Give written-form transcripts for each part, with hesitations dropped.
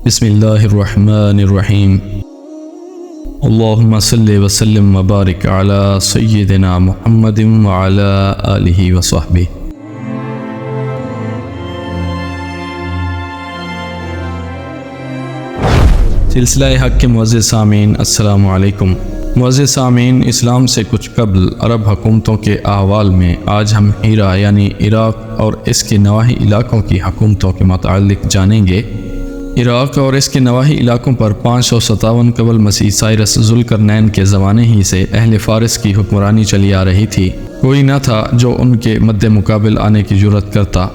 بسم اللہ الرحمن الرحیم اللہم صلی وسلم وبارک علی سیدنا محمد وعلی آلہ وصحبہ۔ سلسلہ حق کے معزز سامعین، السلام علیکم۔ معزز سامعین، اسلام سے کچھ قبل عرب حکومتوں کے احوال میں آج ہم ہیرا یعنی عراق اور اس کے نواحی علاقوں کی حکومتوں کے متعلق جانیں گے۔ عراق اور اس کے نواحی علاقوں پر 557 قبل مسیح سائرس ذوالقرنین کے زمانے ہی سے اہل فارس کی حکمرانی چلی آ رہی تھی۔ کوئی نہ تھا جو ان کے مد مقابل آنے کی جرأت کرتا،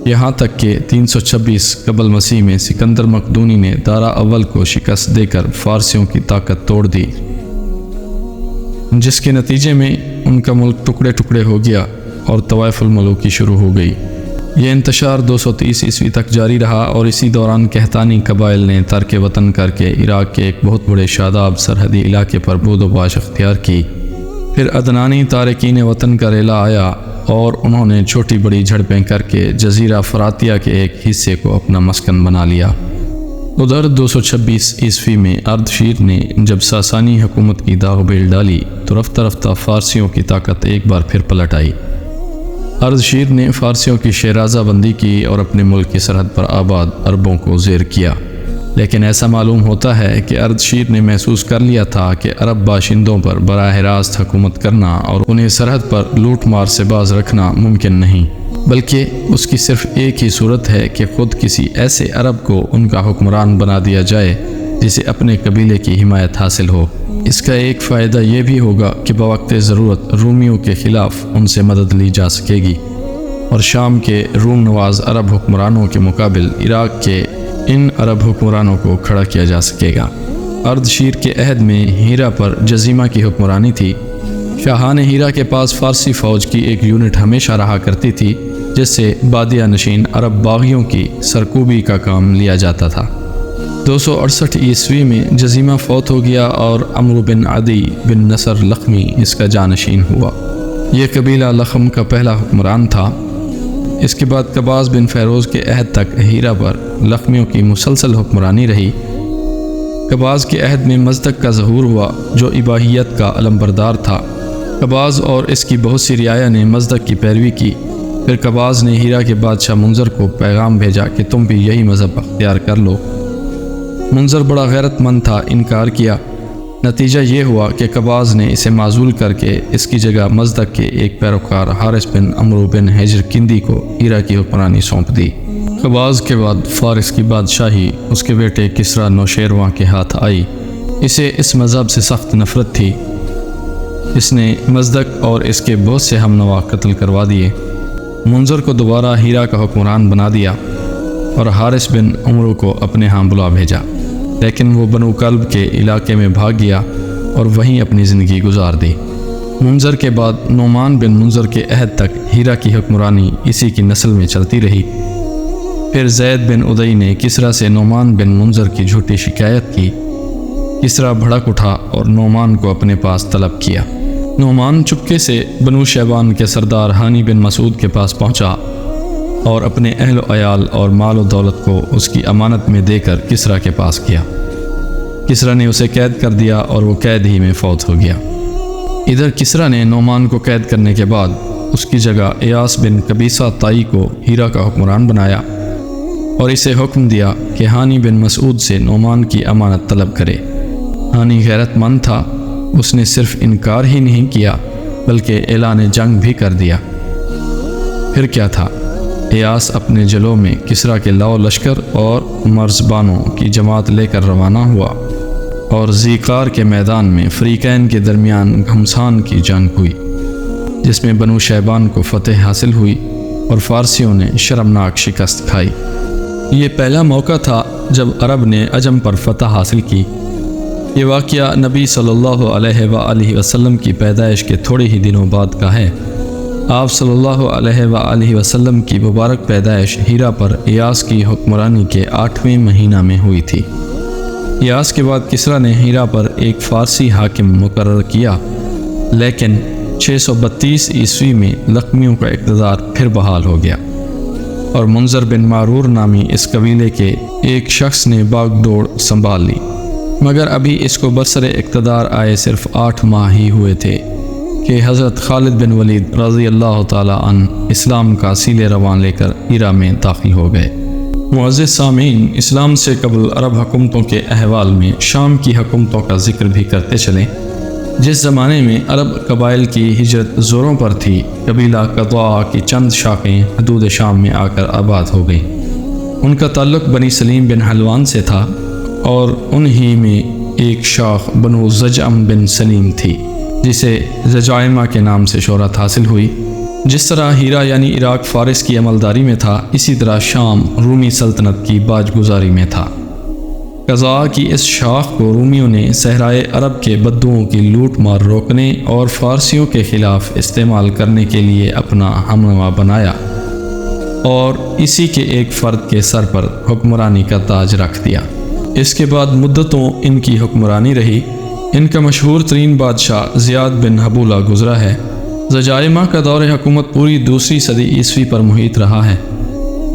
یہاں تک کہ 326 قبل مسیح میں سکندر مقدونی نے دارا اول کو شکست دے کر فارسیوں کی طاقت توڑ دی، جس کے نتیجے میں ان کا ملک ٹکڑے ٹکڑے ہو گیا اور طوائف الملوکی شروع ہو گئی۔ یہ انتشار 230 عیسوی تک جاری رہا اور اسی دوران قحطانی قبائل نے ترک وطن کر کے عراق کے ایک بہت بڑے شاداب سرحدی علاقے پر بود و باش اختیار کی۔ پھر عدنانی تارکین وطن کا ریلا آیا اور انہوں نے چھوٹی بڑی جھڑپیں کر کے جزیرہ فراتیہ کے ایک حصے کو اپنا مسکن بنا لیا۔ ادھر 226 عیسوی میں اردشیر نے جب ساسانی حکومت کی داغ بیل ڈالی تو رفتہ رفتہ فارسیوں کی طاقت ایک بار پھر پلٹ آئی۔ اردشیر نے فارسیوں کی شیرازہ بندی کی اور اپنے ملک کی سرحد پر آباد عربوں کو زیر کیا، لیکن ایسا معلوم ہوتا ہے کہ اردشیر نے محسوس کر لیا تھا کہ عرب باشندوں پر براہ راست حکومت کرنا اور انہیں سرحد پر لوٹ مار سے باز رکھنا ممکن نہیں، بلکہ اس کی صرف ایک ہی صورت ہے کہ خود کسی ایسے عرب کو ان کا حکمران بنا دیا جائے جسے اپنے قبیلے کی حمایت حاصل ہو۔ اس کا ایک فائدہ یہ بھی ہوگا کہ بوقت ضرورت رومیوں کے خلاف ان سے مدد لی جا سکے گی اور شام کے روم نواز عرب حکمرانوں کے مقابل عراق کے ان عرب حکمرانوں کو کھڑا کیا جا سکے گا۔ اردشیر کے عہد میں ہیرا پر جزیمہ کی حکمرانی تھی۔ شاہان ہیرا کے پاس فارسی فوج کی ایک یونٹ ہمیشہ رہا کرتی تھی جس سے بادیہ نشین عرب باغیوں کی سرکوبی کا کام لیا جاتا تھا۔ 268 عیسوی میں جزیمہ فوت ہو گیا اور عمرو بن عدی بن نصر لخمی اس کا جانشین ہوا۔ یہ قبیلہ لخم کا پہلا حکمران تھا۔ اس کے بعد قباز بن فیروز کے عہد تک ہیرا پر لخمیوں کی مسلسل حکمرانی رہی۔ قباز کے عہد میں مزدک کا ظہور ہوا جو اباحیت کا علمبردار تھا۔ قباز اور اس کی بہت سی رعایا نے مزدک کی پیروی کی۔ پھر قباز نے ہیرا کے بادشاہ منظر کو پیغام بھیجا کہ تم بھی یہی مذہب اختیار کر لو۔ منظر بڑا غیرت مند تھا، انکار کیا۔ نتیجہ یہ ہوا کہ قباز نے اسے معزول کر کے اس کی جگہ مزدک کے ایک پیروکار حارث بن عمرو بن حجر کندی کو ہیرا کی حکمرانی سونپ دی۔ قباز کے بعد فارس کی بادشاہی اس کے بیٹے کسریٰ نوشیروان کے ہاتھ آئی۔ اسے اس مذہب سے سخت نفرت تھی۔ اس نے مزدک اور اس کے بہت سے ہم نوا قتل کروا دیے۔ منظر کو دوبارہ ہیرا کا حکمران بنا دیا اور حارث بن عمرو کو اپنے ہاں بلا بھیجا، لیکن وہ بنو کلب کے علاقے میں بھاگ گیا اور وہیں اپنی زندگی گزار دی۔ منظر کے بعد نعمان بن منظر کے عہد تک ہیرا کی حکمرانی اسی کی نسل میں چلتی رہی۔ پھر زید بن ادئی نے کسریٰ سے نعمان بن منظر کی جھوٹی شکایت کی۔ کسریٰ بھڑک اٹھا اور نعمان کو اپنے پاس طلب کیا۔ نعمان چپکے سے بنو شیبان کے سردار ہانی بن مسعود کے پاس پہنچا اور اپنے اہل و عیال اور مال و دولت کو اس کی امانت میں دے کر کسریٰ کے پاس کیا۔ کسریٰ نے اسے قید کر دیا اور وہ قید ہی میں فوت ہو گیا۔ ادھر کسریٰ نے نعمان کو قید کرنے کے بعد اس کی جگہ ایاس بن قبیصہ طائی کو ہیرا کا حکمران بنایا اور اسے حکم دیا کہ ہانی بن مسعود سے نعمان کی امانت طلب کرے۔ ہانی غیرت مند تھا، اس نے صرف انکار ہی نہیں کیا بلکہ اعلان جنگ بھی کر دیا۔ پھر کیا تھا، ایاس اپنے جلوں میں کسریٰ کے لاؤ لشکر اور مرزبانوں کی جماعت لے کر روانہ ہوا اور ذیقار کے میدان میں فریقین کے درمیان گھمسان کی جنگ ہوئی، جس میں بنو شیبان کو فتح حاصل ہوئی اور فارسیوں نے شرمناک شکست کھائی۔ یہ پہلا موقع تھا جب عرب نے عجم پر فتح حاصل کی۔ یہ واقعہ نبی صلی اللہ علیہ وآلہ وسلم کی پیدائش کے تھوڑے ہی دنوں بعد کا ہے۔ آپ صلی اللہ علیہ وآلہ وسلم کی مبارک پیدائش ہیرا پر ایاس کی حکمرانی کے 8ویں مہینہ میں ہوئی تھی۔ ایاس کے بعد کسریٰ نے ہیرا پر ایک فارسی حاکم مقرر کیا، لیکن 632 عیسوی میں لخمیوں کا اقتدار پھر بحال ہو گیا۔ اور منظر بن معرور نامی اس قبیلے کے ایک شخص نے باغ دوڑ سنبھال لی، مگر ابھی اس کو برسر اقتدار آئے صرف 8 ماہ ہی ہوئے تھے کہ حضرت خالد بن ولید رضی اللہ تعالی عنہ اسلام کا سیلے رواں لے کر ہیرا میں داخل ہو گئے۔ معزز سامعین، اسلام سے قبل عرب حکومتوں کے احوال میں شام کی حکومتوں کا ذکر بھی کرتے چلیں۔ جس زمانے میں عرب قبائل کی ہجرت زوروں پر تھی، قبیلہ قضاع کی چند شاخیں حدود شام میں آ کر آباد ہو گئیں۔ ان کا تعلق بنی سلیم بن حلوان سے تھا اور انہی میں ایک شاخ بنو زجعم بن سلیم تھی جسے زجائمہ کے نام سے شہرت حاصل ہوئی۔ جس طرح ہیرا یعنی عراق فارس کی عملداری میں تھا، اسی طرح شام رومی سلطنت کی باج گزاری میں تھا۔ قضاء کی اس شاخ کو رومیوں نے صحرائے عرب کے بدوؤں کی لوٹ مار روکنے اور فارسیوں کے خلاف استعمال کرنے کے لیے اپنا ہمنوا بنایا اور اسی کے ایک فرد کے سر پر حکمرانی کا تاج رکھ دیا۔ اس کے بعد مدتوں ان کی حکمرانی رہی۔ ان کا مشہور ترین بادشاہ زیاد بن حبولہ گزرا ہے۔ زجائمہ کا دور حکومت پوری دوسری صدی عیسوی پر محیط رہا ہے۔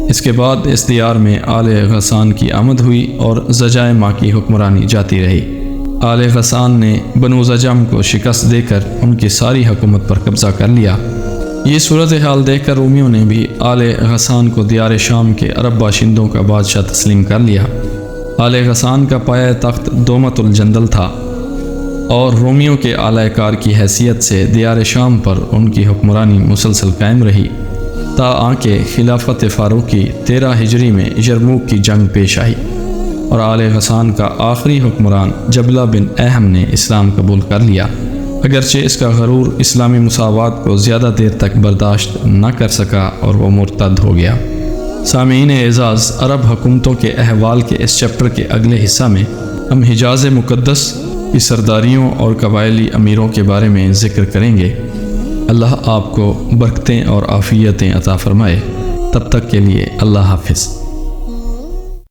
اس کے بعد اس دیار میں آل غسان کی آمد ہوئی اور زجائمہ کی حکمرانی جاتی رہی۔ آل غسان نے بنو زجعم کو شکست دے کر ان کی ساری حکومت پر قبضہ کر لیا۔ یہ صورتحال دیکھ کر رومیوں نے بھی آل غسان کو دیار شام کے عرب باشندوں کا بادشاہ تسلیم کر لیا۔ آل غسان کا پایہ تخت دومت الجندل تھا اور رومیوں کے اعلی کار کی حیثیت سے دیار شام پر ان کی حکمرانی مسلسل قائم رہی تا آنکہ خلافت فاروقی 13 ہجری میں یرموک کی جنگ پیش آئی اور آل غسان کا آخری حکمران جبلہ بن اہم نے اسلام قبول کر لیا، اگرچہ اس کا غرور اسلامی مساوات کو زیادہ دیر تک برداشت نہ کر سکا اور وہ مرتد ہو گیا۔ سامعین اعزاز، عرب حکومتوں کے احوال کے اس چیپٹر کے اگلے حصہ میں ہم حجاز مقدس کی سرداریوں اور قبائلی امیروں کے بارے میں ذکر کریں گے۔ اللہ آپ کو برکتیں اور عافیتیں عطا فرمائے۔ تب تک کے لیے اللہ حافظ۔